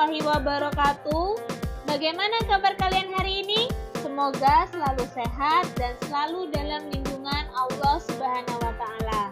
warahmatullahi wabarakatuh. Bagaimana kabar kalian hari ini? Semoga selalu sehat dan selalu dalam lindungan Allah Subhanahu wa Ta'ala.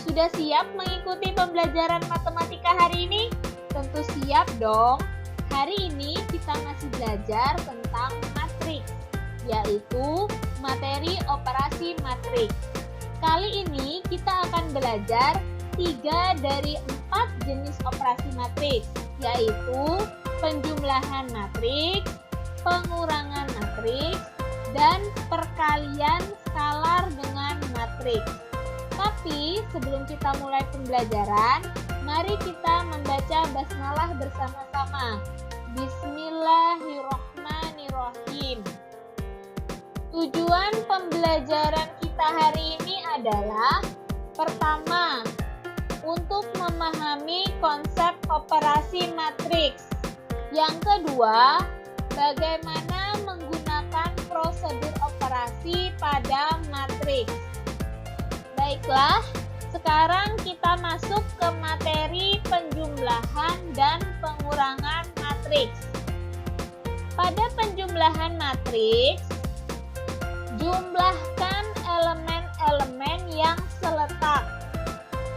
Sudah siap mengikuti pembelajaran matematika hari ini? Tentu siap dong. Hari ini kita masih belajar tentang matriks, yaitu materi operasi matriks. Kali ini kita akan belajar 3 dari 4 jenis operasi matriks, yaitu penjumlahan matriks, pengurangan matriks, dan perkalian skalar dengan matriks. Tapi sebelum kita mulai pembelajaran, mari kita membaca basmalah bersama-sama. Bismillahirrohmanirrohim. Tujuan pembelajaran kita hari ini adalah: pertama, untuk memahami konsep operasi matriks. Yang kedua, bagaimana menggunakan prosedur operasi pada matriks. Baiklah, sekarang kita masuk ke materi penjumlahan dan pengurangan matriks. Pada penjumlahan matriks, jumlahkan elemen-elemen yang seletak.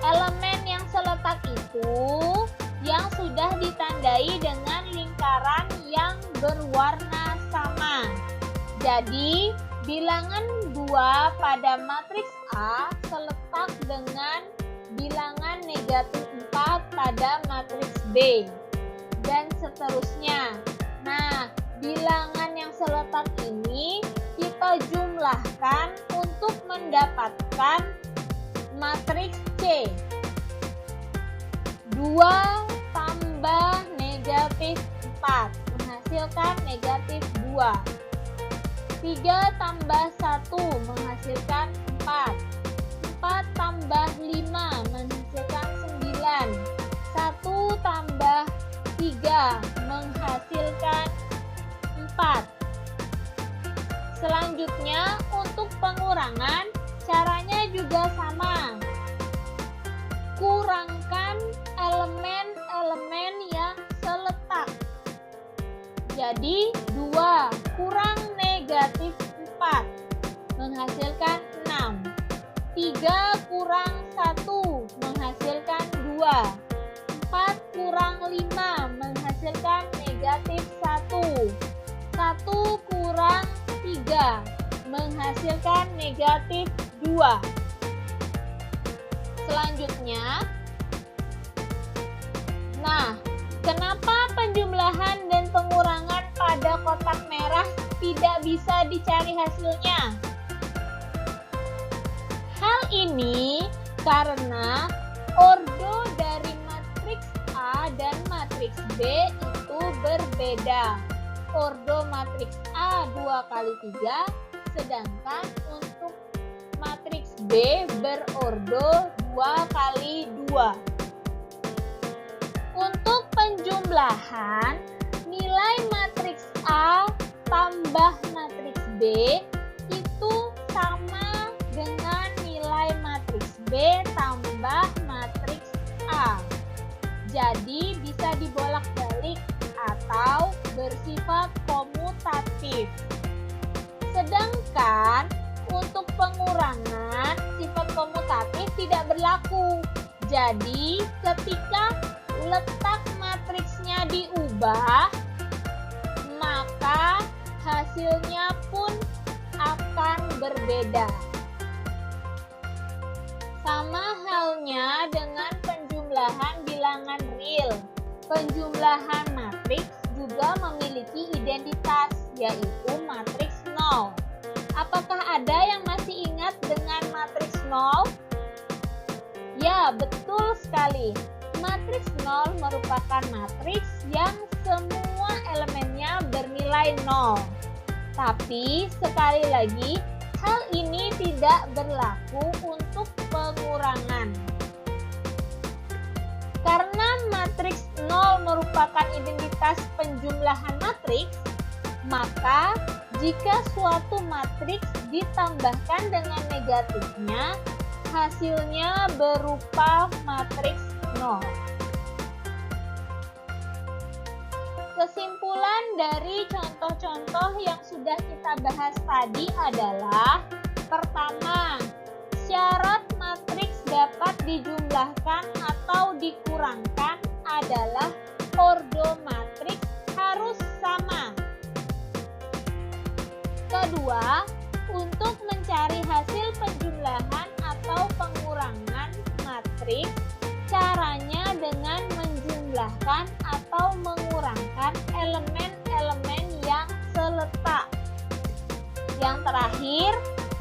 Elemen yang seletak itu yang sudah ditandai dengan lingkaran yang berwarna sama. Jadi, bilangan 2 pada matriks A seletak dengan bilangan negatif 4 pada matriks B, dan seterusnya. Nah, bilangan yang seletak ini kita jumlahkan untuk mendapatkan matriks C. 2 tambah negatif 4 menghasilkan negatif 2. 3 tambah 1 menghasilkan 4. 4 tambah 5 menghasilkan 9. 1 tambah 3 menghasilkan 4. Selanjutnya, untuk pengurangan, caranya juga sama. Kurangkan elemen-elemen yang seletak. Jadi 2 kurang negatif 4 menghasilkan 6. 3 kurang 1 menghasilkan 2. 4 kurang 5 menghasilkan negatif 1. 1 kurang 3 menghasilkan negatif 2. Selanjutnya, nah, kenapa penjumlahan dan pengurangan pada kotak merah tidak bisa dicari hasilnya? Hal ini karena ordo dari matriks A dan matriks B itu berbeda. Ordo matriks A 2 kali 3, sedangkan untuk matriks B berordo 2 kali 2. Untuk penjumlahan, nilai matriks A tambah matriks B itu sama dengan nilai matriks B tambah matriks A. Jadi bisa dibolak-balik atau bersifat komutatif. Sedangkan untuk pengurangan, sifat komutatif tidak berlaku. Jadi, ketika letak matriksnya diubah, maka hasilnya pun akan berbeda. Sama halnya dengan penjumlahan bilangan real. Penjumlahan matriks juga memiliki identitas, yaitu matriks 0. Apakah ada yang masih ingat dengan matriks 0? Ya, betul sekali. Matriks 0 merupakan matriks yang semua elemennya bernilai 0. Tapi, sekali lagi, hal ini tidak berlaku untuk pengurangan. Karena matriks 0 merupakan identitas penjumlahan matriks, maka jika suatu matriks ditambahkan dengan negatifnya, hasilnya berupa matriks 0. dari contoh-contoh yang sudah kita bahas tadi adalah pertama, syarat matriks dapat dijumlahkan atau dikurangkan adalah ordo matriks harus sama. Kedua, untuk mencari hasil penjumlahan atau pengurangan matriks, caranya dengan menjumlahkan atau mengurangkan elemen-elemen yang seletak. Yang terakhir,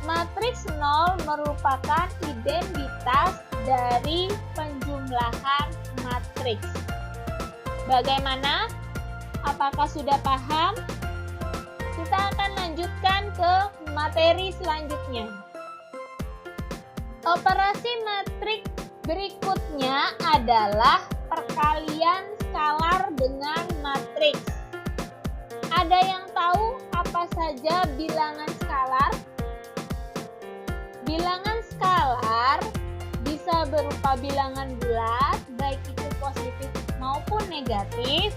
matriks 0 merupakan identitas dari penjumlahan matriks. Bagaimana? Apakah sudah paham? Kita akan lanjutkan ke materi selanjutnya. Operasi matriks berikutnya adalah perkalian skalar dengan matriks. Ada yang tahu apa saja bilangan skalar? Bilangan skalar bisa berupa bilangan bulat, baik itu positif maupun negatif.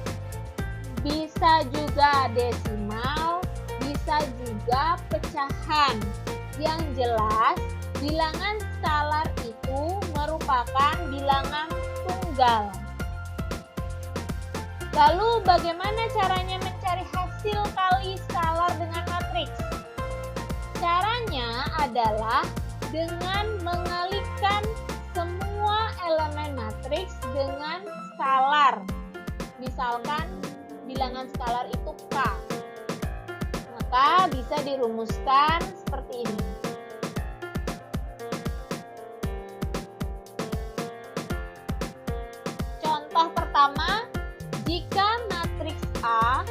Bisa juga desimal, bisa juga pecahan. Yang jelas, bilangan skalar itu merupakan bilangan tunggal. Lalu bagaimana caranya mencari hasil kali skalar dengan matriks? Caranya adalah dengan mengalikan semua elemen matriks dengan skalar. Misalkan bilangan skalar itu K. Maka bisa dirumuskan seperti ini. Contoh pertama, jika matriks A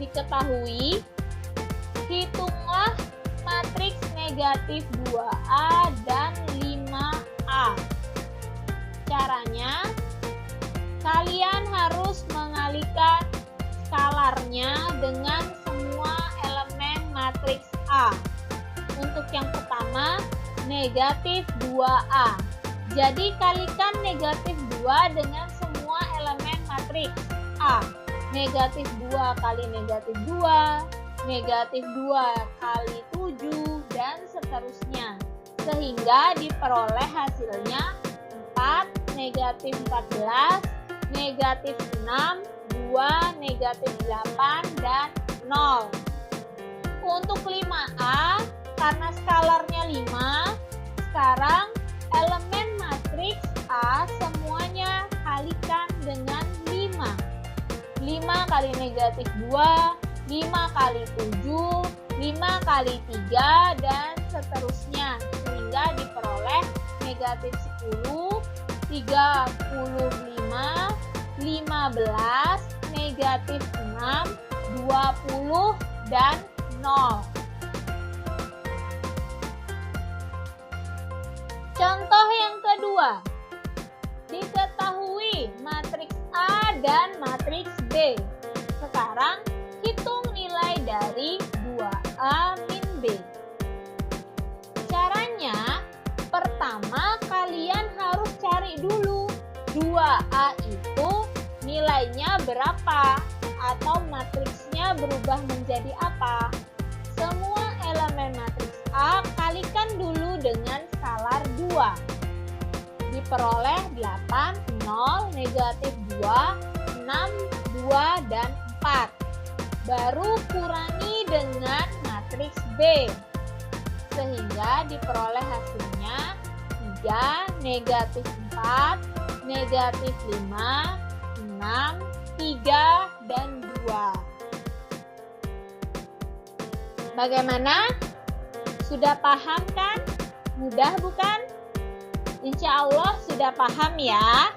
diketahui, hitunglah matriks negatif 2A dan 5A. Caranya, kalian harus mengalikan skalarnya dengan semua elemen matriks A. Untuk yang pertama, negatif 2A. Jadi kalikan negatif 2 dengan semua elemen matriks A. Negatif 2 kali negatif 2, negatif 2 kali 7, dan seterusnya. Sehingga diperoleh hasilnya 4, negatif 14, negatif 6, 2, negatif 8, dan 0. Untuk 5A, karena skalarnya 5, sekarang elemen matriks A semuanya kalikan dengan 5. 5 kali negatif 2, 5 kali 7, 5 kali 3, dan seterusnya. Sehingga diperoleh negatif 10, 35, 15, negatif 6, 20, dan 0. Contoh yang kedua, diketahui matriks A dan matriks B. Sekarang hitung nilai dari 2A min B. Caranya, pertama kalian harus cari dulu 2A itu nilainya berapa atau matriksnya berubah menjadi apa. Semua elemen matriks A kalikan dulu dengan skalar 2. Diperoleh 8, 0, negatif 2, 6, 2, dan 4. Baru kurangi dengan matriks B. Sehingga diperoleh hasilnya 3, negatif 4, negatif 5, 6, 3, dan 2. Bagaimana? Sudah paham kan? Mudah bukan? Insya Allah sudah paham ya.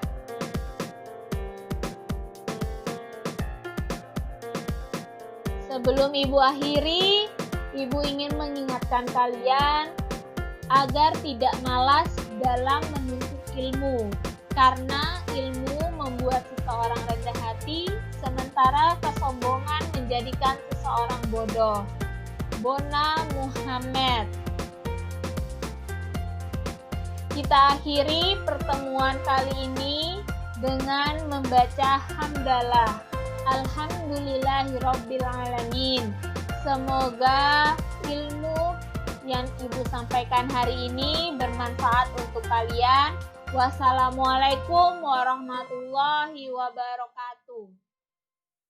Sebelum Ibu akhiri, Ibu ingin mengingatkan kalian agar tidak malas dalam menuntut ilmu. Karena ilmu membuat seseorang rendah hati, sementara kesombongan menjadikan seseorang bodoh. Bona Muhammad. Kita akhiri pertemuan kali ini dengan membaca hamdalah. Alhamdulillahirobbilalamin. Semoga ilmu yang Ibu sampaikan hari ini bermanfaat untuk kalian. Wassalamualaikum warahmatullahi wabarakatuh.